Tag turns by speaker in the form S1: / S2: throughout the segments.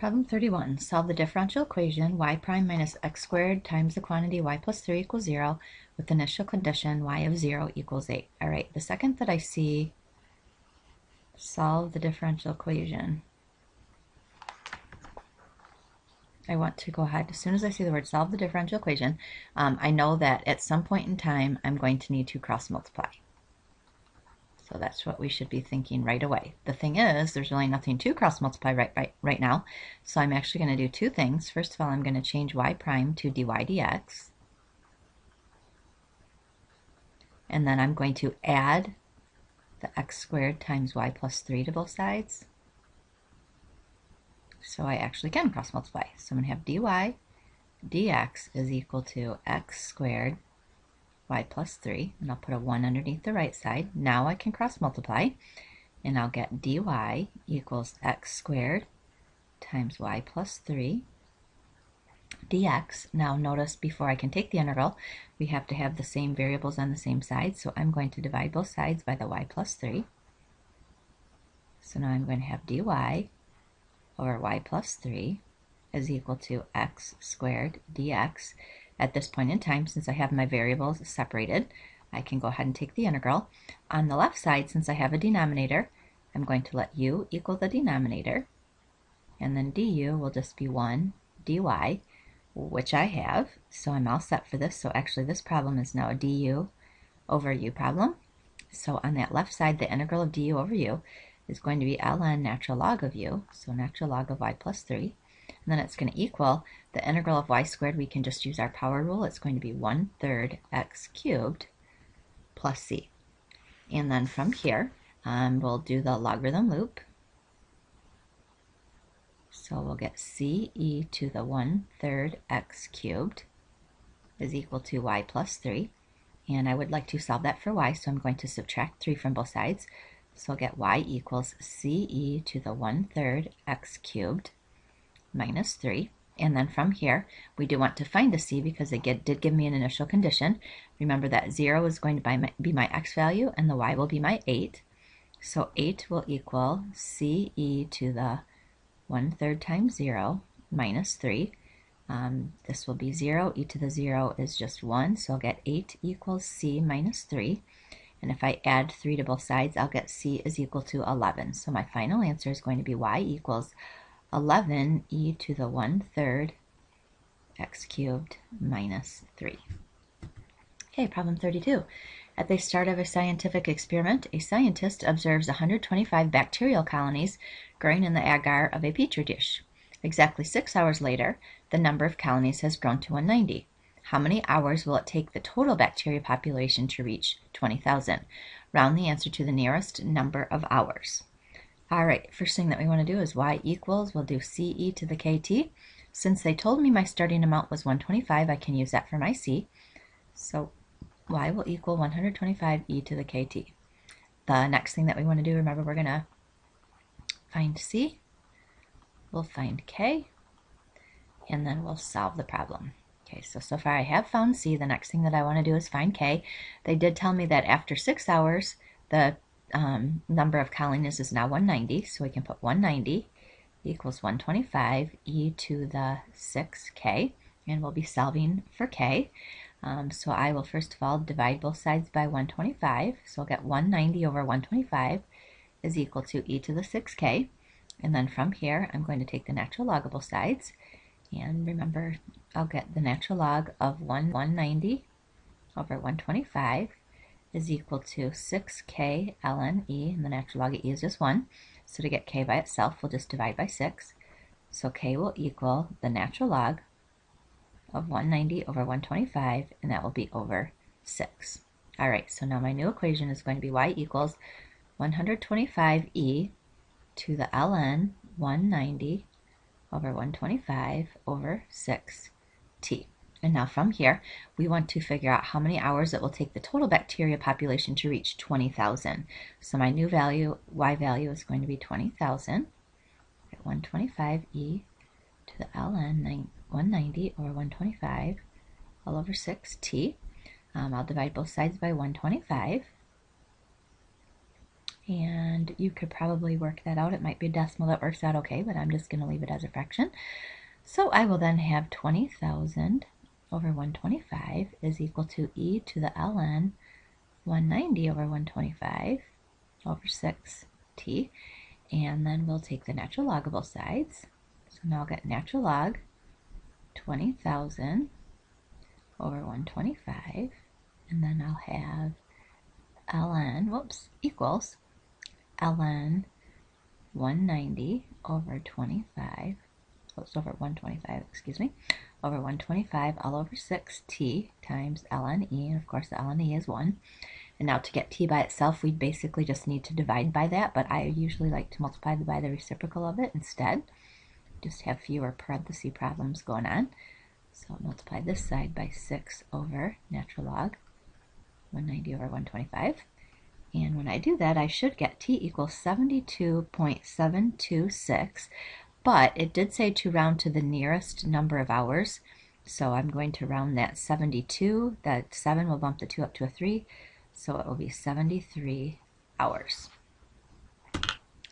S1: Problem 31. Solve the differential equation y prime minus x squared times the quantity y plus 3 equals 0 with the initial condition y of 0 equals 8. All right, the second that I see solve the differential equation, I want to go ahead, as soon as I see the word solve the differential equation, I know that at some point in time I'm going to need to cross multiply. So that's what we should be thinking right away. The thing is, there's really nothing to cross multiply right now. So I'm actually going to do two things. First of all, I'm going to change y prime to dy dx. And then I'm going to add the x squared times y plus 3 to both sides. So I actually can cross multiply. So I'm going to have dy dx is equal to x squared y plus 3, and I'll put a 1 underneath the right side. Now I can cross multiply, and I'll get dy equals x squared times y plus 3 dx. Now notice, before I can take the integral, we have to have the same variables on the same side, so I'm going to divide both sides by the y plus 3. So now I'm going to have dy over y plus 3 is equal to x squared dx. At this point in time, since I have my variables separated, I can go ahead and take the integral. On the left side, since I have a denominator, I'm going to let u equal the denominator, and then du will just be 1 dy, which I have, so I'm all set for this. So actually this problem is now a du over u problem. So on that left side, the integral of du over u is going to be ln natural log of u, so natural log of y plus 3. And then it's going to equal the integral of y squared. We can just use our power rule. It's going to be 1/3 x cubed plus c. And then from here, we'll do the logarithm loop. So we'll get c e to the 1/3 x cubed is equal to y plus 3. And I would like to solve that for y, so I'm going to subtract 3 from both sides. So I'll get y equals c e to the 1/3 x cubed minus 3. And then from here, we do want to find the c because it did give me an initial condition. Remember that 0 is going to be my x value and the y will be my 8. So 8 will equal c e to the 1/3 times 0 minus 3. This will be 0. E to the 0 is just 1, so I'll get 8 equals c minus 3. And if I add 3 to both sides, I'll get c is equal to 11. So my final answer is going to be y equals 11 e to the 1/3 x cubed minus 3. Okay, problem 32. At the start of a scientific experiment, a scientist observes 125 bacterial colonies growing in the agar of a petri dish. Exactly 6 hours later, the number of colonies has grown to 190. How many hours will it take the total bacteria population to reach 20,000? Round the answer to the nearest number of hours. All right, first thing that we want to do is y equals, we'll do c e to the kt. Since they told me my starting amount was 125, I can use that for my c. So y will equal 125 e to the kt. The next thing that we want to do, remember, we're going to find c, we'll find k, and then we'll solve the problem. Okay, so far I have found c. The next thing that I want to do is find k. They did tell me that after 6 hours, the number of colonies is now 190, so we can put 190 equals 125 e to the 6k, and we'll be solving for k. So I will first of all divide both sides by 125, so I'll get 190 over 125 is equal to e to the 6k, and then from here I'm going to take the natural log of both sides, and remember, I'll get the natural log of 190 over 125 is equal to 6k ln e, and the natural log of e is just 1. So to get k by itself, we'll just divide by 6. So k will equal the natural log of 190 over 125, and that will be over 6. All right, so now my new equation is going to be y equals 125e to the ln 190 over 125 over 6t. And now from here, we want to figure out how many hours it will take the total bacteria population to reach 20,000. So my new value, y value, is going to be 20,000 at 125e to the ln 190 over 125 all over 6t. I'll divide both sides by 125. And you could probably work that out. It might be a decimal that works out okay, but I'm just going to leave it as a fraction. So I will then have 20,000 over 125 is equal to e to the ln 190 over 125 over 6t. And then we'll take the natural log of both sides. So now I'll get natural log 20,000 over 125. And then I'll have ln, equals ln 190 over 25, so it's over 125, excuse me, over 125 all over 6t times ln e, and of course the ln e is 1. And now to get t by itself, we basically just need to divide by that, but I usually like to multiply by the reciprocal of it instead. Just have fewer parenthesis problems going on. So I'll multiply this side by 6 over natural log 190 over 125. And when I do that, I should get t equals 72.726, but it did say to round to the nearest number of hours. So I'm going to round that 72. That 7 will bump the 2 up to a 3. So it will be 73 hours.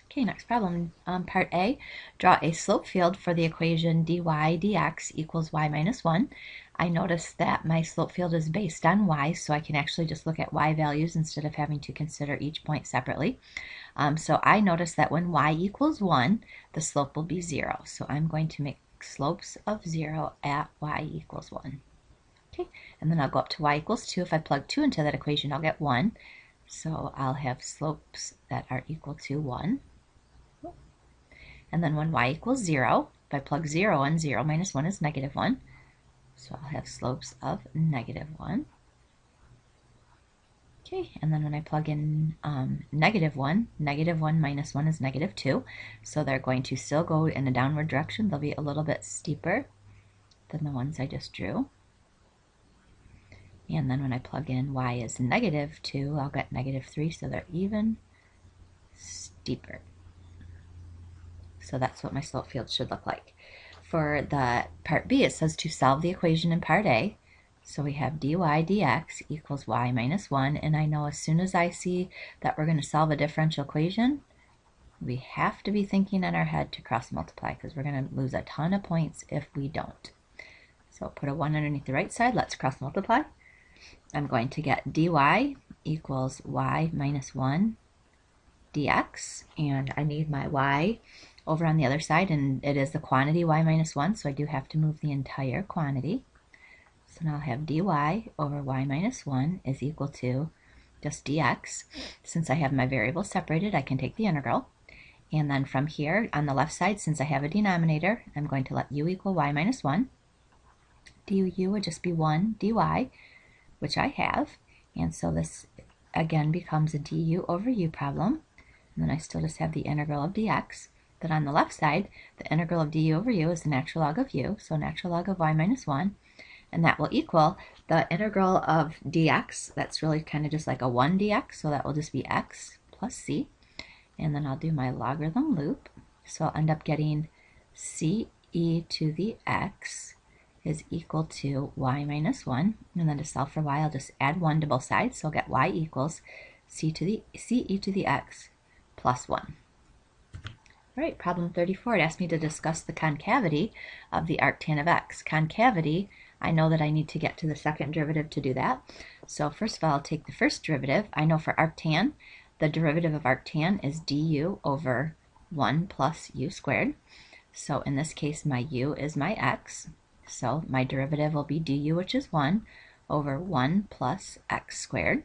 S1: Okay, next problem. Part A, draw a slope field for the equation dy dx equals y minus 1. I notice that my slope field is based on y, so I can actually just look at y values instead of having to consider each point separately. So I notice that when y equals 1, the slope will be 0. So I'm going to make slopes of 0 at y equals 1. Okay, and then I'll go up to y equals 2. If I plug 2 into that equation, I'll get 1. So I'll have slopes that are equal to 1. And then when y equals 0, if I plug 0 in, 0 minus 1 is negative 1. So I'll have slopes of negative 1. Okay, and then when I plug in negative 1 minus 1 is negative 2. So they're going to still go in a downward direction. They'll be a little bit steeper than the ones I just drew. And then when I plug in y is negative 2, I'll get negative 3, so they're even steeper. So that's what my slope field should look like. For the part B, it says to solve the equation in part A. So we have dy dx equals y minus 1, and I know as soon as I see that we're going to solve a differential equation, we have to be thinking in our head to cross multiply, because we're going to lose a ton of points if we don't. So put a 1 underneath the right side. Let's cross multiply. I'm going to get dy equals y minus 1 dx, and I need my y over on the other side, and it is the quantity y minus 1, so I do have to move the entire quantity. So now I'll have dy over y minus 1 is equal to just dx. Since I have my variables separated, I can take the integral. And then from here, on the left side, since I have a denominator, I'm going to let u equal y minus 1. du would just be 1 dy, which I have. And so this, again, becomes a du over u problem. And then I still just have the integral of dx. But on the left side, the integral of du over u is the natural log of u, so natural log of y minus 1. And that will equal the integral of dx. That's really kind of just like a 1 dx, so that will just be x plus c. And then I'll do my logarithm loop. So I'll end up getting c e to the x is equal to y minus 1. And then to solve for y, I'll just add 1 to both sides. So I'll get y equals c e to the x plus 1. All right, problem 34. It asked me to discuss the concavity of the arctan of x. Concavity, I know that I need to get to the second derivative to do that. So first of all, I'll take the first derivative. I know for arctan, the derivative of arctan is du over 1 plus u squared. So in this case, my u is my x. So my derivative will be du, which is 1, over 1 plus x squared.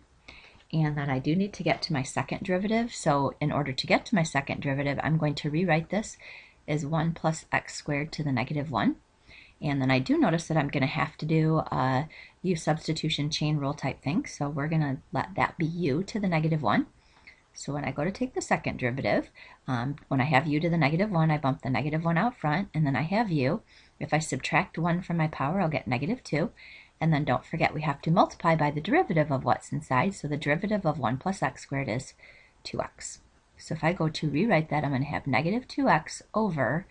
S1: And then I do need to get to my second derivative. So in order to get to my second derivative, I'm going to rewrite this as 1 plus x squared to the negative 1. And then I do notice that I'm going to have to do a u substitution chain rule type thing. So we're going to let that be u to the negative 1. So when I go to take the second derivative, when I have u to the negative 1, I bump the negative 1 out front, and then I have u. If I subtract 1 from my power, I'll get negative 2. And then don't forget, we have to multiply by the derivative of what's inside. So the derivative of 1 plus x squared is 2x. So if I go to rewrite that, I'm going to have negative 2x over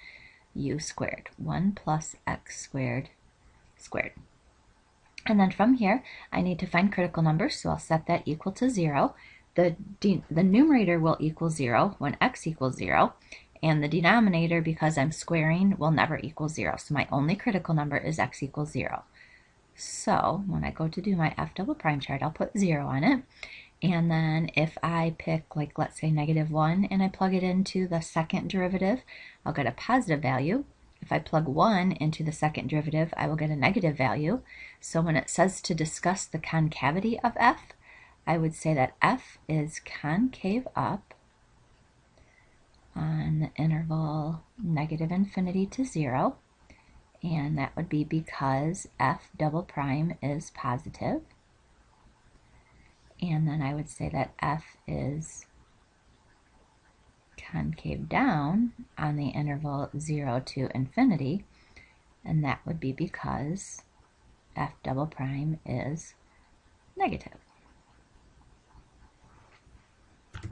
S1: u squared. 1 plus x squared squared. And then from here, I need to find critical numbers. So I'll set that equal to 0. the numerator will equal 0 when x equals 0, and the denominator, because I'm squaring, will never equal 0. So my only critical number is x equals 0. So when I go to do my f double prime chart, I'll put 0 on it. And then if I pick, like, let's say -1, and I plug it into the second derivative, I'll get a positive value. If I plug 1 into the second derivative, I will get a negative value. So when it says to discuss the concavity of f, I would say that f is concave up on the interval -infinity to 0. And that would be because f double prime is positive. And then I would say that f is concave down on the interval 0 to infinity, and that would be because f double prime is negative.